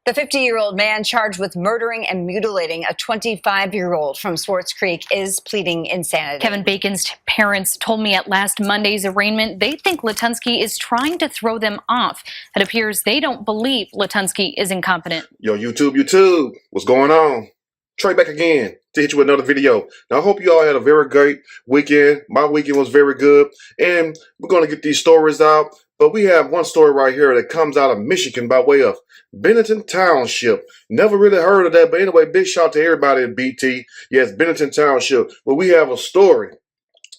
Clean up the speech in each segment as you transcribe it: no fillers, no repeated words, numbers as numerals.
The 50-year-old man charged with murdering and mutilating a 25-year-old from Swartz Creek is pleading insanity. Kevin Bacon's parents told me at last Monday's arraignment they think Latunsky is trying to throw them off. It appears they don't believe Latunsky is incompetent. Yo, YouTube, what's going on? Trey back again to hit you with another video. Now, I hope you all had a very great weekend. My weekend was very good, and we're going to get these stories out. But we have one story right here that comes out of Michigan by way of Benton Township. Never really heard of that, but anyway, big shout out to everybody at BT. Yes, Benton Township. But we have a story,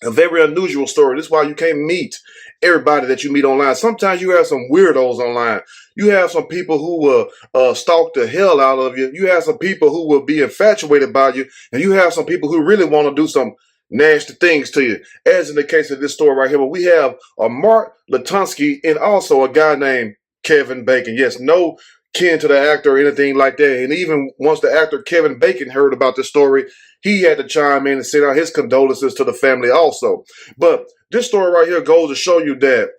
a very unusual story. This is why you can't meet everybody that you meet online. Sometimes you have some weirdos online. You have some people who will stalk the hell out of you. You have some people who will be infatuated by you. And you have some people who really want to do some nasty things to you, as in the case of this story right here. But we have a Mark Latunsky and also a guy named Kevin Bacon. Yes, no kin to the actor or anything like that. And even once the actor Kevin Bacon heard about this story, he had to chime in and send out his condolences to the family also. But this story right here goes to show you that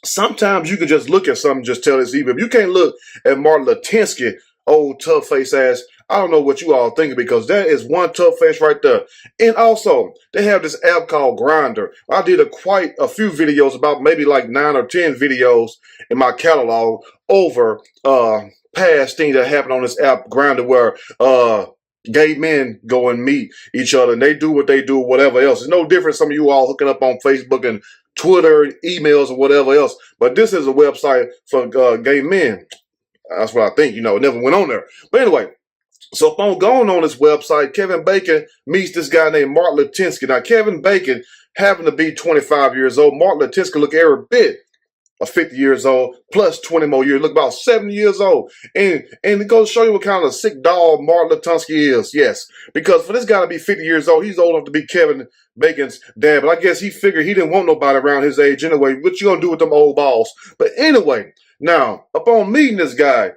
sometimes you can just look at something and just tell it's evil. If you can't look at Mark Latunsky, old tough face ass, I don't know what you all thinking, because that is one tough face right there. And also, they have this app called Grindr. I did quite a few videos, about maybe like 9 or 10 videos in my catalog over past things that happened on this app Grindr, where gay men go and meet each other and they do what they do, whatever else. It's no different some of you all hooking up on Facebook and Twitter and emails or whatever else. But this is a website for gay men. That's what I think. You know, it never went on there. But anyway, so upon going on this website, Kevin Bacon meets this guy named Mark Latunsky. Now, Kevin Bacon happened to be 25 years old. Mark Latunsky look every bit of 50 years old, plus 20 more years. Look about 70 years old. And it goes to show you what kind of sick dog Mark Latunsky is. Yes, because for this guy to be 50 years old, he's old enough to be Kevin Bacon's dad. But I guess he figured he didn't want nobody around his age anyway. What you gonna do with them old balls? But anyway, now, upon meeting this guy,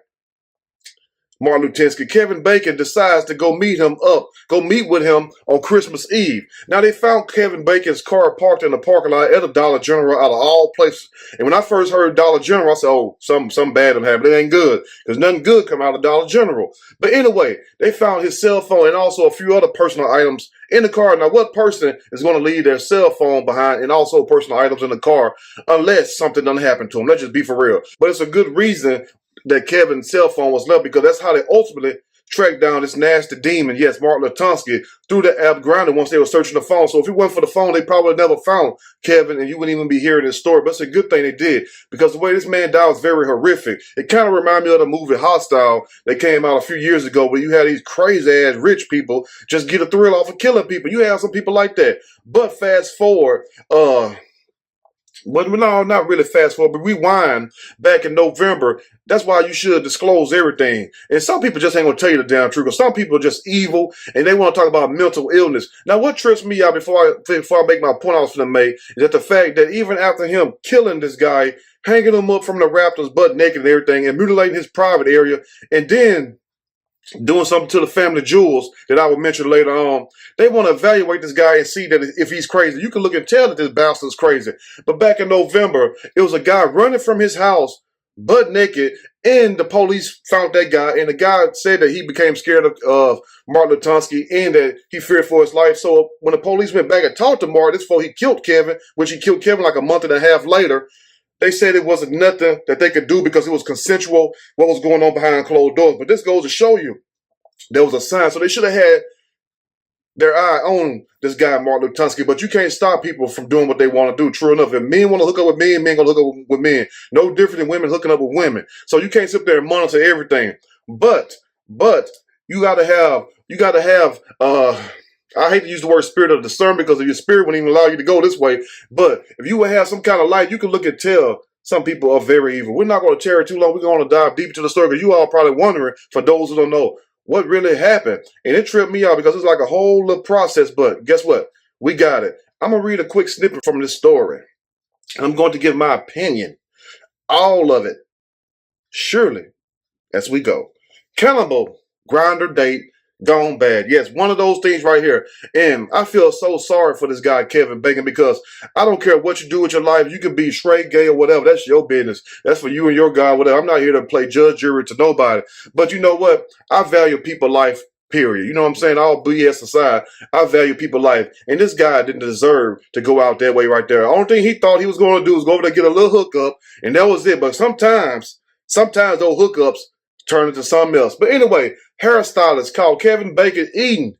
Mark Latunsky, Kevin Bacon decides to go meet with him on Christmas Eve. Now, they found Kevin Bacon's car parked in the parking lot at a Dollar General, out of all places. And when I first heard Dollar General, I said, oh, something bad done happened. It ain't good, because nothing good come out of Dollar General. But anyway, they found his cell phone and also a few other personal items in the car. Now, what person is going to leave their cell phone behind and also personal items in the car unless something done happened to him? Let's just be for real. But it's a good reason that Kevin's cell phone was left, because that's how they ultimately tracked down this nasty demon, yes, Mark Latunsky, through the app Grindr once they were searching the phone. So if it wasn't for the phone, they probably never found Kevin, and you wouldn't even be hearing this story. But it's a good thing they did, because the way this man died was very horrific. It kind of reminded me of the movie Hostile that came out a few years ago, where you had these crazy-ass rich people just get a thrill off of killing people. You have some people like that. But fast forward, but no, not really fast forward, but rewind back in November. That's why you should disclose everything. And some people just ain't going to tell you the damn truth, because some people are just evil and they want to talk about mental illness. Now, what trips me out before I make my point I was going to make is that the fact that even after him killing this guy, hanging him up from the rafters butt naked and everything, and mutilating his private area, and then doing something to the family jewels that I will mention later on, they want to evaluate this guy and see that if he's crazy. You can look and tell that this bastard's crazy. But back in November, it was a guy running from his house butt naked, and the police found that guy, and the guy said that he became scared of Mark Latunsky and that he feared for his life. So when the police went back and talked to Mark, this before he killed Kevin, which he killed Kevin like a month and a half later, they said it wasn't nothing that they could do because it was consensual, what was going on behind closed doors. But this goes to show you there was a sign. So they should have had their eye on this guy, Mark Latunsky. But you can't stop people from doing what they want to do. True enough, if men want to hook up with men, men going to hook up with men. No different than women hooking up with women. So you can't sit there and monitor everything. But you got to have, I hate to use the word spirit of discernment, because if your spirit wouldn't even allow you to go this way. But if you would have some kind of light, you can look and tell some people are very evil. We're not going to tear it too long. We're going to dive deep into the story, because you all probably wondering, for those who don't know, what really happened. And it tripped me out because it's like a whole little process. But guess what? We got it. I'm going to read a quick snippet from this story. I'm going to give my opinion. All of it. Surely, as we go. Cannibal Grindr date Gone bad. Yes, one of those things right here. And I feel so sorry for this guy, Kevin Bacon, because I don't care what you do with your life. You can be straight, gay, or whatever. That's your business. That's for you and your God, whatever. I'm not here to play judge, jury to nobody. But you know what? I value people's life, period. You know what I'm saying? All BS aside, I value people's life. And this guy didn't deserve to go out that way right there. The only thing he thought he was going to do was go over there and get a little hookup, and that was it. But sometimes those hookups turn into something else. But anyway, hairstylist called Kevin Bacon eating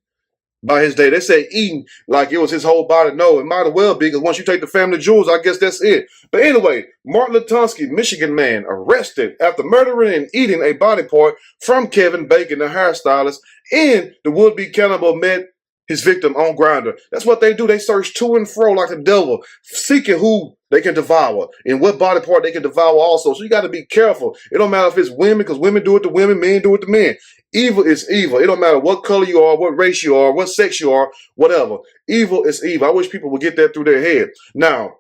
by his day. They say eating like it was his whole body. No, it might as well be, because once you take the family jewels, I guess that's it. But anyway, Martin Latunsky, Michigan man, arrested after murdering and eating a body part from Kevin Bacon, the hairstylist, and the would-be cannibal met his victim on Grindr. That's what they do. They search to and fro like the devil, seeking who they can devour and what body part they can devour also. So you got to be careful. It don't matter if it's women, because women do it to women, men do it to men. Evil is evil. It don't matter what color you are, what race you are, what sex you are, whatever. Evil is evil. I wish people would get that through their head. Now,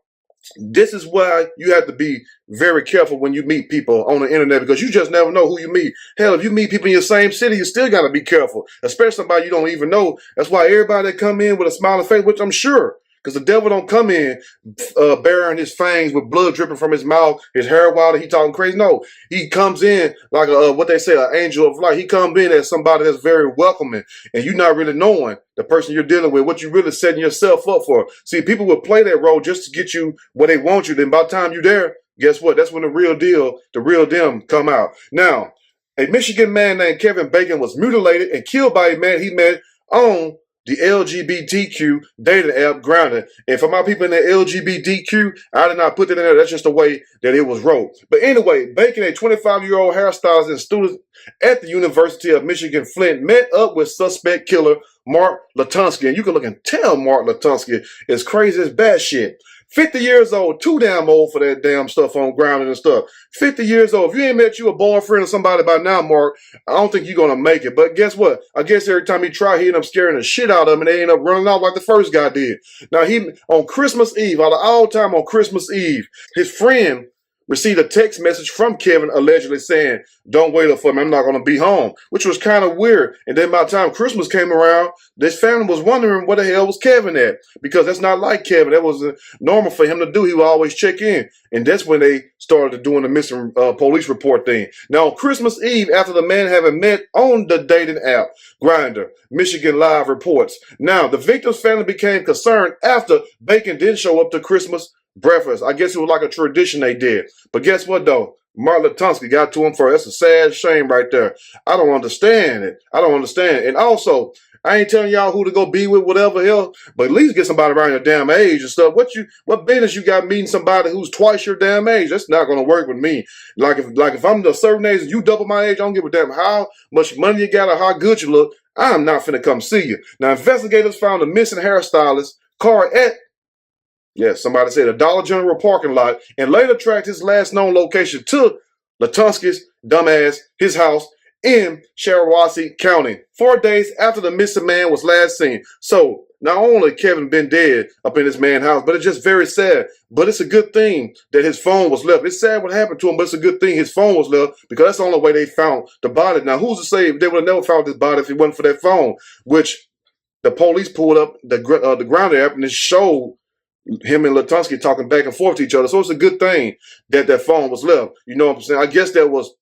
this is why you have to be very careful when you meet people on the internet, because you just never know who you meet. Hell, if you meet people in your same city, you still got to be careful, especially somebody you don't even know. That's why everybody that come in with a smiling face, which I'm sure, because the devil don't come in bearing his fangs with blood dripping from his mouth, his hair wild, he talking crazy. No, he comes in like what they say, an angel of light. He comes in as somebody that's very welcoming, and you're not really knowing the person you're dealing with, what you're really setting yourself up for. See, people will play that role just to get you where they want you. Then by the time you're there, guess what? That's when the real deal, the real them come out. Now, a Michigan man named Kevin Bacon was mutilated and killed by a man he met on the LGBTQ dating app Grindr. And for my people in the LGBTQ, I did not put that in there. That's just the way that it was wrote. But anyway, Bacon, a 25-year-old hairstylist and student at the University of Michigan Flint, met up with suspect killer Mark Latunsky. And you can look and tell Mark Latunsky is crazy as bad shit. 50 years old, too damn old for that damn stuff on Grindr and stuff. 50 years old. If you ain't met you a boyfriend or somebody by now, Mark, I don't think you're going to make it. But guess what? I guess every time he try, he end up scaring the shit out of him, and they end up running out like the first guy did. Now, on Christmas Eve, out of all time on Christmas Eve, his friend received a text message from Kevin allegedly saying, "Don't wait up for me, I'm not going to be home," which was kind of weird. And then by the time Christmas came around, this family was wondering where the hell was Kevin at, because that's not like Kevin. That was normal for him to do. He would always check in. And that's when they started doing the missing police report thing. Now, on Christmas Eve, after the man having met on the dating app Grindr, Michigan Live reports. Now, the victim's family became concerned after Bacon didn't show up to Christmas breakfast. I guess it was like a tradition they did. But guess what, though? Mark Latunsky got to him first. That's a sad shame right there. I don't understand it. I don't understand. And also, I ain't telling y'all who to go be with, whatever hell, but at least get somebody around your damn age and stuff. What business you got meeting somebody who's twice your damn age? That's not gonna work with me. Like if I'm a certain age and you double my age, I don't give a damn how much money you got or how good you look. I'm not finna come see you. Now, investigators found a missing hairstylist car at, yes, somebody said, a Dollar General parking lot, and later tracked his last known location to Latunsky's dumbass, his house in Shiawassee County, 4 days after the missing man was last seen. So not only Kevin been dead up in this man's house, but it's just very sad. But it's a good thing that his phone was left. It's sad what happened to him, but it's a good thing his phone was left, because that's the only way they found the body. Now, who's to say they would have never found this body if it wasn't for that phone, which the police pulled up the Grindr app and it showed him and Latunsky talking back and forth to each other. So it's a good thing that that phone was left. You know what I'm saying? I guess that was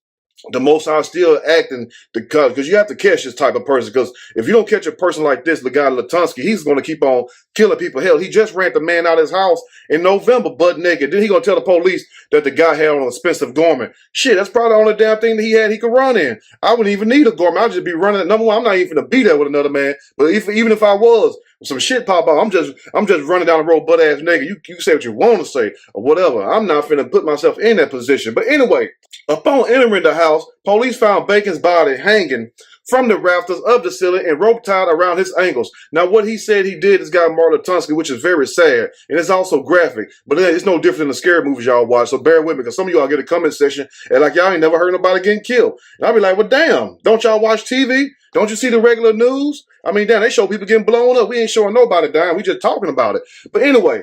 the Most High still acting, because you have to catch this type of person. Because if you don't catch a person like this, the guy Latunsky, he's going to keep on killing people. Hell, he just ran the man out of his house in November, butt naked. Then he going to tell the police that the guy had on an expensive garment. Shit, that's probably the only damn thing that he had he could run in. I wouldn't even need a garment. I'd just be running. Number one, I'm not even going to be there with another man. But even if I was, some shit pop up, I'm just running down the road butt ass naked. You say what you want to say or whatever. I'm not finna put myself in that position. But anyway, upon entering the house, police found Bacon's body hanging from the rafters of the ceiling and rope tied around his ankles. Now, what he said he did is got Mark Latunsky, which is very sad, and it's also graphic. But it's no different than the scary movies y'all watch, so bear with me, because some of y'all get a comment section and like y'all ain't never heard nobody getting killed. And I'll be like, well, damn, don't y'all watch TV? Don't you see the regular news? I mean, damn, they show people getting blown up. We ain't showing nobody dying. We just talking about it. But anyway,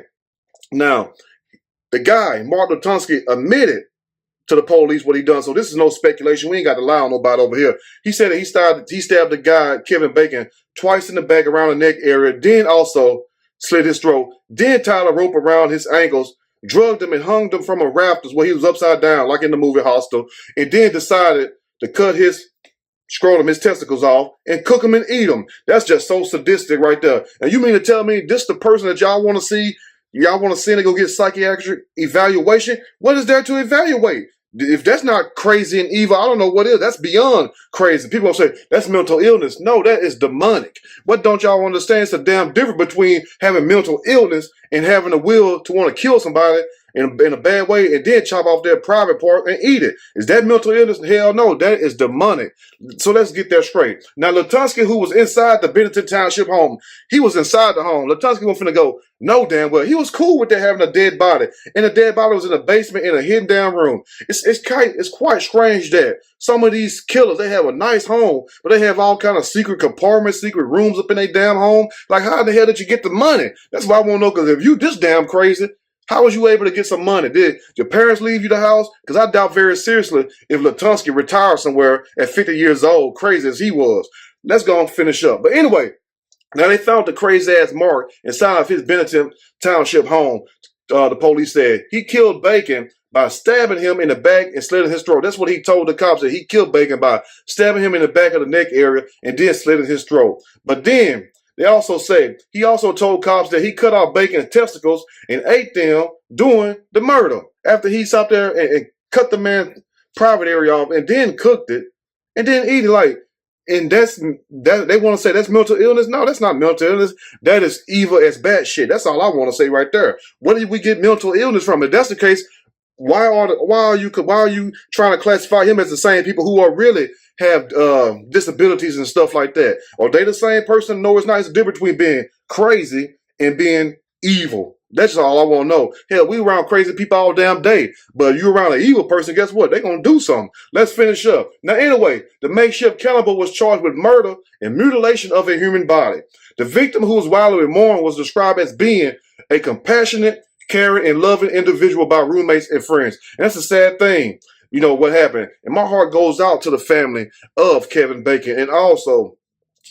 now, the guy, Mark Latunsky, admitted to the police what he done. So this is no speculation. We ain't got to lie on nobody over here. He said that he stabbed the guy, Kevin Bacon, twice in the back around the neck area, then also slit his throat, then tied a rope around his ankles, drugged him and hung him from a rafters where he was upside down, like in the movie Hostel, and then decided to cut his scrotum, his testicles off, and cook them and eat them. That's just so sadistic right there. And you mean to tell me this the person that y'all want to see? Y'all want to send to go get psychiatric evaluation? What is there to evaluate? If that's not crazy and evil, I don't know what is. That's beyond crazy. People will say, that's mental illness. No, that is demonic. What don't y'all understand? It's a damn difference between having mental illness and having a will to want to kill somebody in a bad way and then chop off their private part and eat it. Is that mental illness? Hell no, that is demonic. So let's get that straight. Now, Lutunsky, who was inside the Bennington Township home, he was inside the home. Lutunsky wasn't finna go, no damn well. He was cool with that having a dead body. And the dead body was in the basement in a hidden down room. It's quite strange that some of these killers, they have a nice home, but they have all kind of secret compartments, secret rooms up in their damn home. Like, how the hell did you get the money? That's what I want to know, because if you this damn crazy, how was you able to get some money? Did your parents leave you the house? Because I doubt very seriously if Lutunsky retired somewhere at 50 years old, crazy as he was. Let's go and finish up. But anyway, now they found the crazy-ass mark inside of his Bennington Township home. The police said he killed Bacon by stabbing him in the back and slitting his throat. That's what he told the cops, that he killed Bacon by stabbing him in the back of the neck area and then slitting his throat. But then they also say he also told cops that he cut off Bacon's testicles and ate them during the murder. After he stopped there and cut the man's private area off and then cooked it and then eat it. Like, and that they want to say that's mental illness. No, that's not mental illness. That is evil as bad shit. That's all I want to say right there. Where did we get mental illness from? If that's the case, why are you trying to classify him as the same people who are really have disabilities and stuff like that? Are they the same person? No, it's not. It's the difference between being crazy and being evil. That's all I want to know. Hell, we around crazy people all damn day. But you around an evil person, guess what? They're going to do something. Let's finish up. Now, anyway, the makeshift cannibal was charged with murder and mutilation of a human body. The victim, who was widely mourned, was described as being a compassionate, caring, and loving individual by roommates and friends. And that's a sad thing, you know, what happened. And my heart goes out to the family of Kevin Bacon and also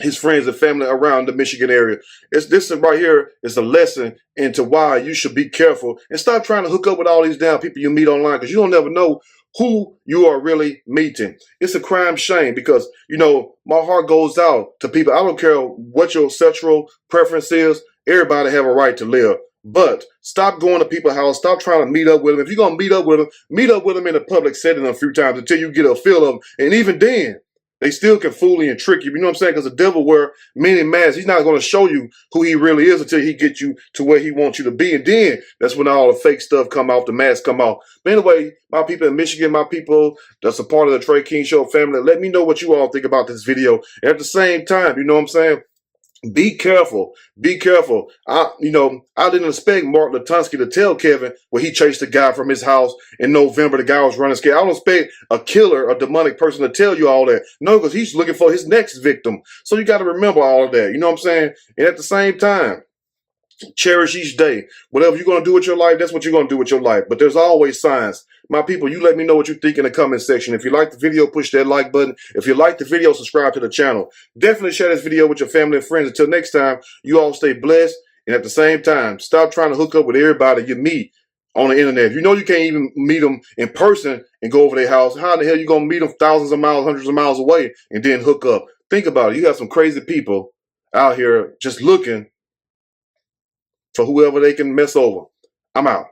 his friends and family around the Michigan area. This right here is a lesson into why you should be careful and stop trying to hook up with all these damn people you meet online, because you don't never know who you are really meeting. It's a crime shame, because, you know, my heart goes out to people. I don't care what your sexual preference is. Everybody have a right to live. But stop going to people's house. Stop trying to meet up with them. If you're going to meet up with them in a public setting a few times until you get a feel of them. And even then, they still can fool you and trick you. You know what I'm saying? Because the devil wear many masks. He's not going to show you who he really is until he gets you to where he wants you to be. And then that's when all the fake stuff come off, the masks come off. But anyway, my people in Michigan, my people that's a part of the Trey King Show family, let me know what you all think about this video. And at the same time, you know what I'm saying? Be careful. Be careful. I didn't expect Mark Lutunsky to tell Kevin when he chased the guy from his house in November. The guy was running scared. I don't expect a killer, a demonic person to tell you all that. No, because he's looking for his next victim. So you got to remember all of that. You know what I'm saying? And at the same time, cherish each day. Whatever you're going to do with your life, that's what you're going to do with your life. But there's always signs. My people, you let me know what you think in the comment section. If you like the video, push that like button. If you like the video, subscribe to the channel. Definitely share this video with your family and friends. Until next time, you all stay blessed. And at the same time, stop trying to hook up with everybody you meet on the internet. If you know you can't even meet them in person and go over their house, how the hell you going to meet them thousands of miles, hundreds of miles away and then hook up? Think about it. You got some crazy people out here just looking for whoever they can mess over. I'm out.